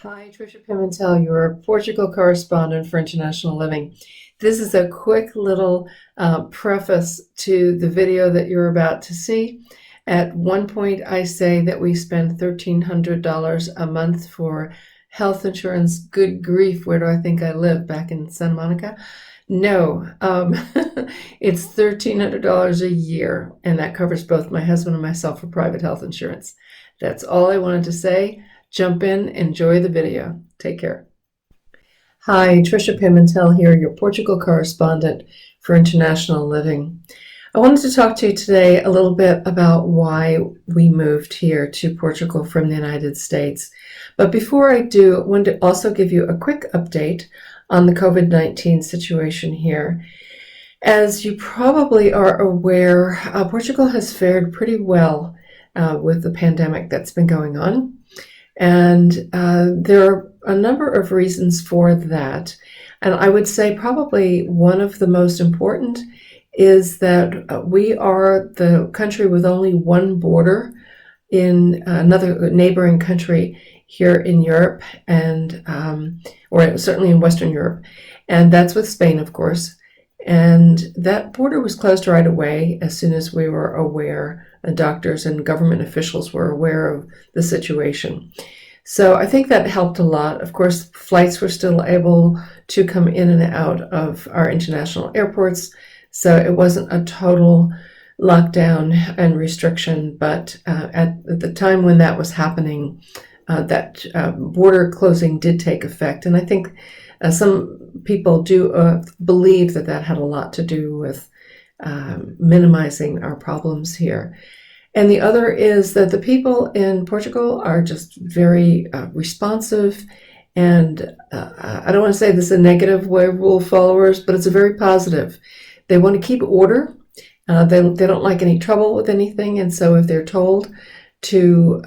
Hi, Tricia Pimentel, your Portugal correspondent for International Living. This is a quick little preface to the video that you're about to see. At one point, I say that we spend $1,300 a month for health insurance. Good grief, where do I think I live? Back in Santa Monica? No, it's $1,300 a year, and that covers both my husband and myself for private health insurance. That's all I wanted to say. Jump in, enjoy the video. Take care. Hi, Tricia Pimentel here, your Portugal correspondent for International Living. I wanted to talk to you today a little bit about why we moved here to Portugal from the United States. But before I do, I wanted to also give you a quick update on the COVID-19 situation here. As you probably are aware, Portugal has fared pretty well with the pandemic that's been going on. And there are a number of reasons for that. And I would say probably one of the most important is that we are the country with only one border in another neighboring country here in Europe, and or certainly in Western Europe. And that's with Spain, of course. And that border was closed right away as soon as we were aware, and doctors and government officials were aware of the situation. So I think that helped a lot. Of course, flights were still able to come in and out of our international airports, so it wasn't a total lockdown and restriction. But at the time when that was happening, that border closing did take effect. And I think some people do believe that that had a lot to do with minimizing our problems here. And the other is that the people in Portugal are just very responsive. And I don't want to say this is a negative way of rule followers, but it's a very positive. They want to keep order. They don't like any trouble with anything. And so if they're told to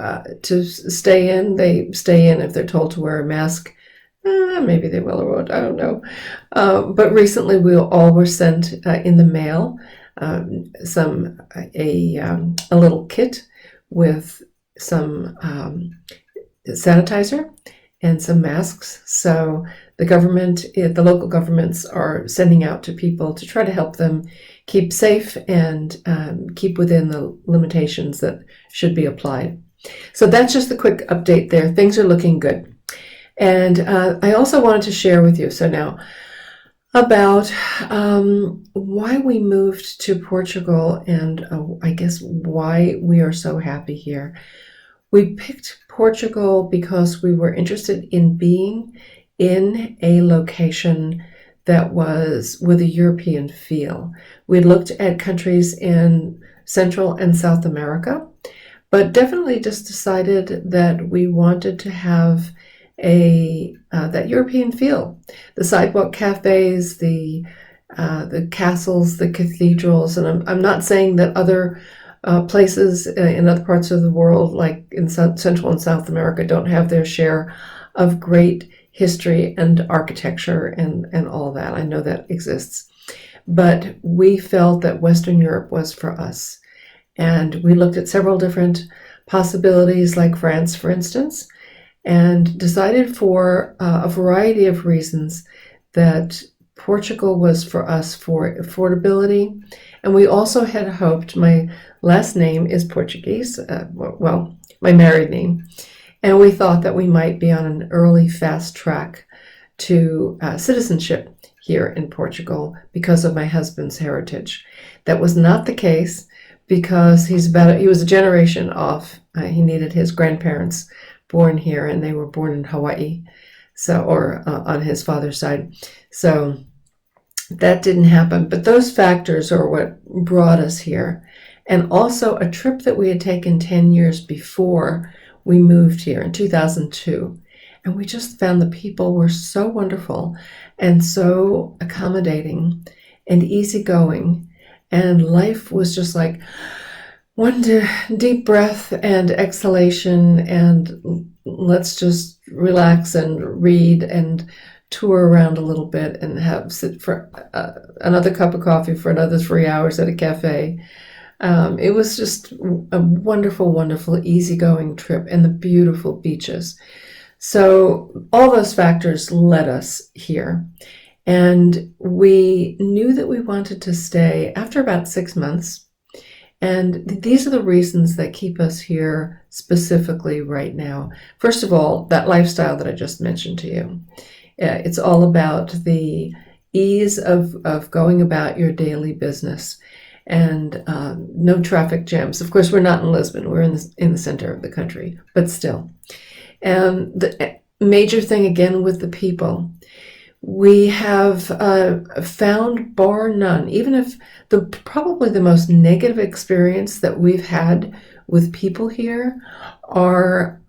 stay in, they stay in. If they're told to wear a mask, maybe they will or won't, I don't know. But recently we all were sent in the mail a little kit with some sanitizer and some masks. So the local governments are sending out to people to try to help them keep safe and keep within the limitations that should be applied. So that's just the quick update there. Things are looking good. And I also wanted to share with you, so now, about why we moved to Portugal and I guess why we are so happy here. We picked Portugal because we were interested in being in a location that was with a European feel. We looked at countries in Central and South America, but definitely just decided that we wanted to have that European feel. The sidewalk cafes, the castles, the cathedrals, and I'm not saying that other places in other parts of the world, like in Central and South America, don't have their share of great history and architecture and all that. I know that exists. But we felt that Western Europe was for us. And we looked at several different possibilities, like France, for instance, and decided for a variety of reasons that Portugal was for us for affordability. And we also had hoped, my last name is Portuguese, well, my married name, and we thought that we might be on an early fast track to citizenship here in Portugal because of my husband's heritage. That was not the case because he was a generation off. He needed his grandparents born here, and they were born in Hawaii, or on his father's side. So that didn't happen. But those factors are what brought us here. And also a trip that we had taken 10 years before we moved here in 2002. And we just found the people were so wonderful and so accommodating and easygoing. And life was just like one deep breath and exhalation, and let's just relax and read and tour around a little bit and sit for another cup of coffee for another 3 hours at a cafe. It was just a wonderful, wonderful, easygoing trip, and the beautiful beaches. So all those factors led us here. And we knew that we wanted to stay after about 6 months. And these are the reasons that keep us here specifically right now. First of all, that lifestyle that I just mentioned to you. It's all about the ease of going about your daily business and no traffic jams. Of course, we're not in Lisbon. We're in the center of the country, but still. And the major thing, again, with the people, we have found, bar none, even if probably the most negative experience that we've had with people here are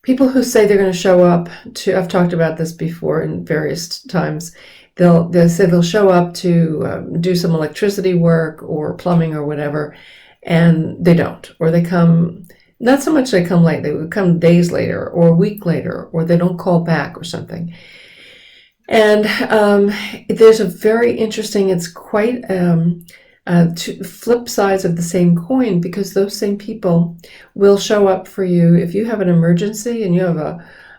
people who say they're going to show up to, I've talked about this before in various times, they'll say they'll show up to do some electricity work or plumbing or whatever, and they don't, or they come, not so much they come late, they would come days later or a week later, or they don't call back or something. And there's a very interesting, it's quite two flip sides of the same coin, because those same people will show up for you if you have an emergency and you have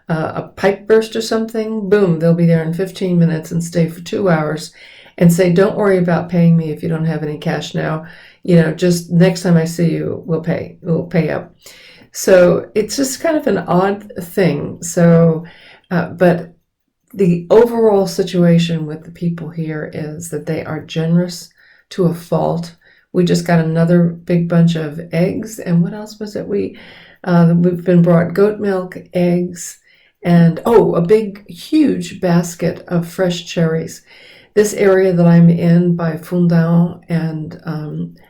a pipe burst or something. Boom, they'll be there in 15 minutes and stay for 2 hours and say, don't worry about paying me if you don't have any cash now. Just next time I see you, we'll pay up. So it's just kind of an odd thing. So, but the overall situation with the people here is that they are generous to a fault. We just got another big bunch of eggs, and what else was it? We've been brought goat milk, eggs, and a big, huge basket of fresh cherries. This area that I'm in by Fundão and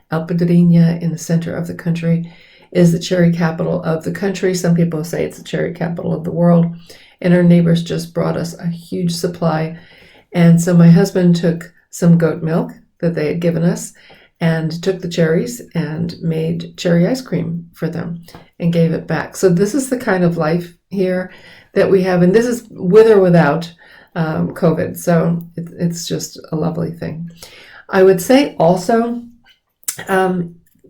Alpedrinha in the center of the country is the cherry capital of the country. Some people say it's the cherry capital of the world. And our neighbors just brought us a huge supply. And so my husband took some goat milk that they had given us and took the cherries and made cherry ice cream for them and gave it back. So this is the kind of life here that we have. And this is with or without COVID. So it's just a lovely thing. I would say also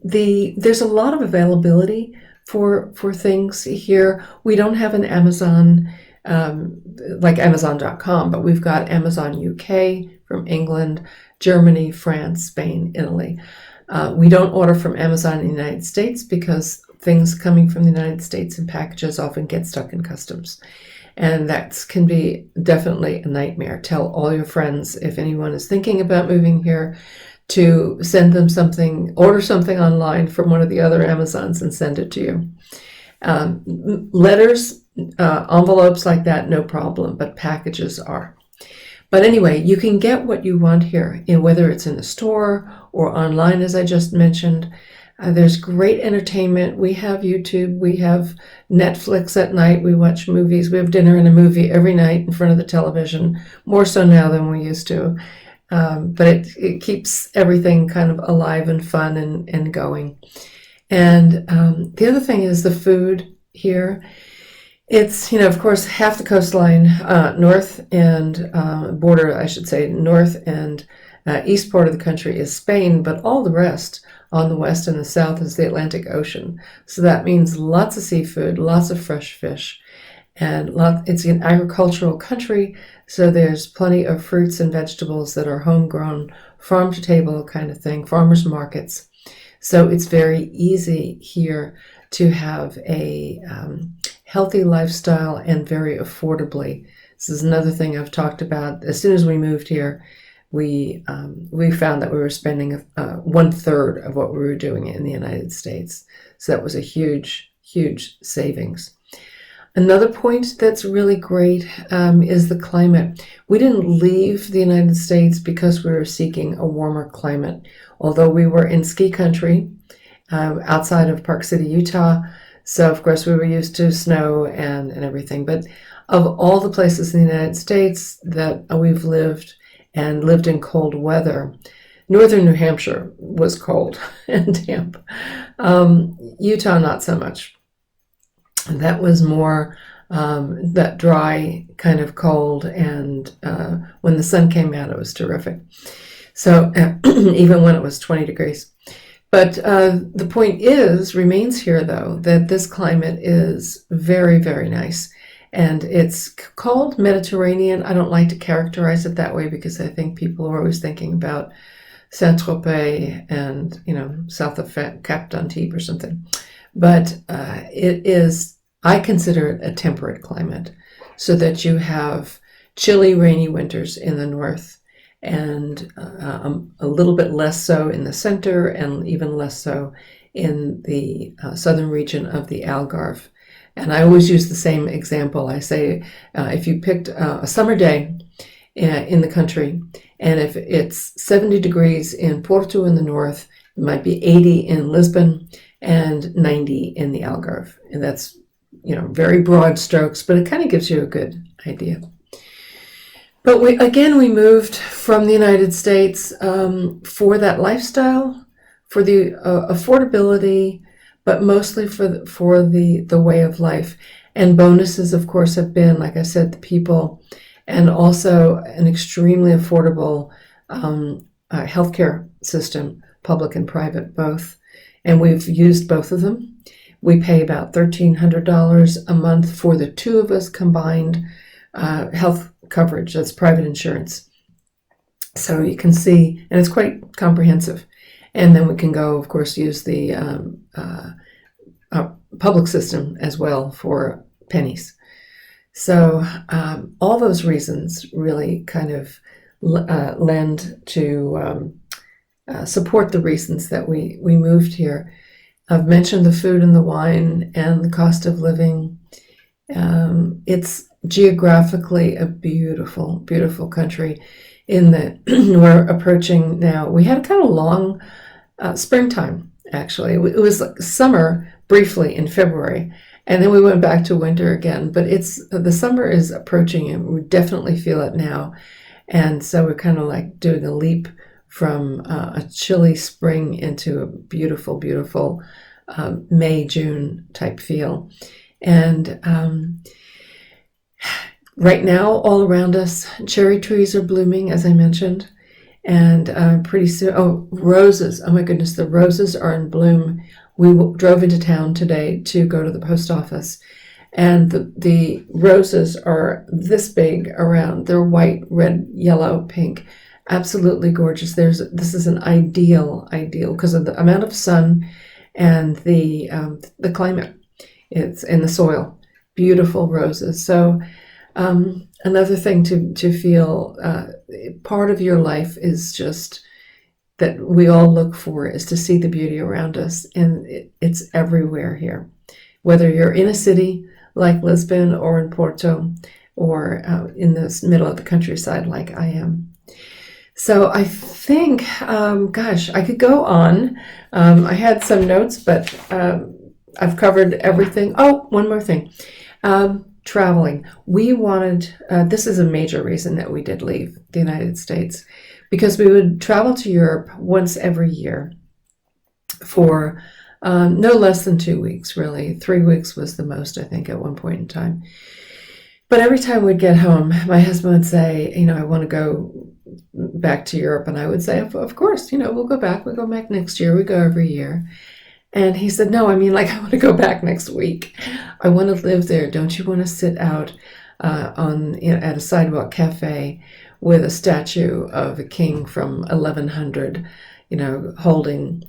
there's a lot of availability for things here. We don't have an Amazon like Amazon.com, but we've got Amazon UK from England, Germany, France, Spain, Italy. We don't order from Amazon in the United States because things coming from the United States in packages often get stuck in customs. And that can be definitely a nightmare. Tell all your friends, if anyone is thinking about moving here, to send them something, order something online from one of the other Amazons and send it to you. Letters, envelopes like that, no problem, but packages are. But anyway, you can get what you want here, whether it's in the store or online, as I just mentioned. There's great entertainment. We have YouTube, we have Netflix at night, we watch movies, we have dinner and a movie every night in front of the television, more so now than we used to. But it keeps everything kind of alive and fun and going. And the other thing is the food here. It's, of course, half the coastline, north and border, I should say, north and east part of the country is Spain, but all the rest on the west and the south is the Atlantic Ocean. So that means lots of seafood, lots of fresh fish, and it's an agricultural country, so there's plenty of fruits and vegetables that are homegrown, farm to table kind of thing, farmers markets. So it's very easy here to have a healthy lifestyle and very affordably. This is another thing I've talked about. As soon as we moved here, we found that we were spending 1/3 of what we were doing in the United States. So that was a huge, huge savings. Another point that's really great is the climate. We didn't leave the United States because we were seeking a warmer climate, although we were in ski country outside of Park City, Utah. So, of course, we were used to snow and everything. But of all the places in the United States that we've lived in cold weather, northern New Hampshire was cold and damp. Utah, not so much. That was more that dry kind of cold, and when the sun came out, it was terrific. So even when it was 20 degrees. But the point remains here though, that this climate is very, very nice. And it's called Mediterranean. I don't like to characterize it that way because I think people are always thinking about Saint-Tropez and, south of Cap d'Antibes or something. But it is, I consider it a temperate climate, so that you have chilly, rainy winters in the north, and a little bit less so in the center, and even less so in the southern region of the Algarve. And I always use the same example. I say, if you picked a summer day in the country, and if it's 70 degrees in Porto in the north, it might be 80 in Lisbon and 90 in the Algarve. And that's, very broad strokes, but it kind of gives you a good idea. But we moved from the United States for that lifestyle, for the affordability, but mostly for the way of life. And bonuses, of course, have been, like I said, the people, and also an extremely affordable healthcare system, public and private both. And we've used both of them. We pay about $1,300 a month for the two of us combined health coverage. That's private insurance. So you can see, and it's quite comprehensive. And then we can go, of course, use the public system as well for pennies. So all those reasons really kind of lend to support the reasons that we moved here. I've mentioned the food and the wine and the cost of living. It's geographically a beautiful, beautiful country in that we're approaching now. We had a kind of long springtime, actually. It was like summer briefly in February, and then we went back to winter again. But the summer is approaching, and we definitely feel it now. And so we're kind of like doing a leap from a chilly spring into a beautiful, beautiful May, June type feel. And right now, all around us, cherry trees are blooming, as I mentioned. And pretty soon, roses. Oh my goodness, the roses are in bloom. We drove into town today to go to the post office. And the roses are this big around. They're white, red, yellow, pink. Absolutely gorgeous. This is an ideal because of the amount of sun and the climate. It's in the soil. Beautiful roses. So another thing to feel part of your life is just that we all look for is to see the beauty around us, and it's everywhere here. Whether you're in a city like Lisbon or in Porto, or in the middle of the countryside like I am. So I think, I could go on. I had some notes, but I've covered everything. Oh, one more thing. Traveling. We wanted, this is a major reason that we did leave the United States, because we would travel to Europe once every year for no less than 2 weeks, really. 3 weeks was the most, I think, at one point in time. But every time we'd get home, my husband would say, I want to go back to Europe. And I would say, of course, we'll go back. We'll go back next year. We go every year. And he said, no, I want to go back next week. I want to live there. Don't you want to sit out at a sidewalk cafe with a statue of a king from 1100, holding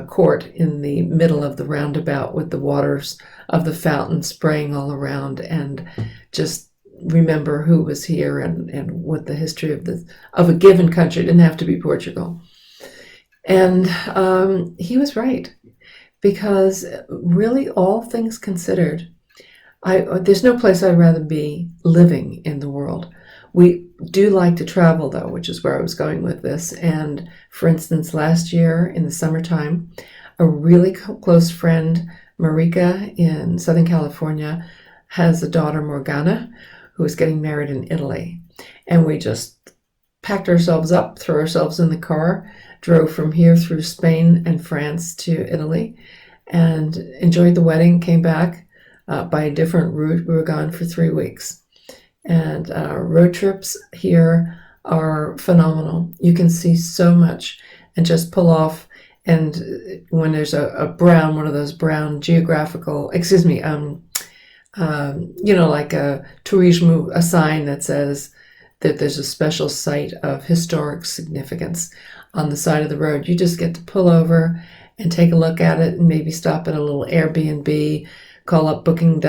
court in the middle of the roundabout with the waters of the fountain spraying all around, and just remember who was here and what the history of a given country. It didn't have to be Portugal. And he was right, because really, all things considered, there's no place I'd rather be living in the world. We do like to travel, though, which is where I was going with this. And for instance, last year in the summertime, a really close friend, Marika in Southern California, has a daughter, Morgana, who is getting married in Italy. And we just packed ourselves up, threw ourselves in the car, drove from here through Spain and France to Italy, and enjoyed the wedding, came back by a different route. We were gone for 3 weeks. And road trips here are phenomenal. You can see so much and just pull off And when there's a brown, one of those brown geographical, like a tourism, a sign that says that there's a special site of historic significance on the side of the road, you just get to pull over and take a look at it, and maybe stop at a little Airbnb, call up Booking.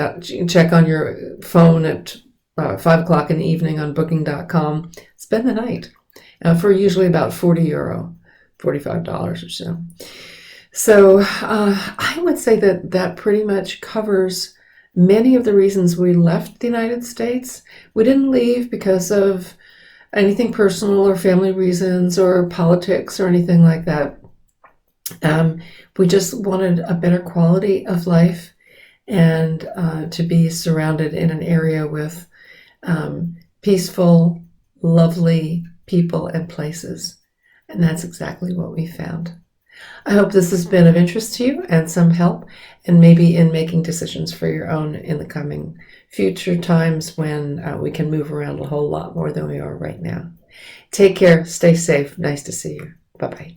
Check on your phone at 5 o'clock in the evening on Booking.com. Spend the night for usually about €40, $45 or so. So I would say that pretty much covers many of the reasons we left the United States. We didn't leave because of anything personal or family reasons or politics or anything like that. We just wanted a better quality of life, and to be surrounded in an area with peaceful, lovely people and places. And that's exactly what we found. I hope this has been of interest to you and some help, and maybe in making decisions for your own in the coming future times when we can move around a whole lot more than we are right now. Take care. Stay safe. Nice to see you. Bye-bye.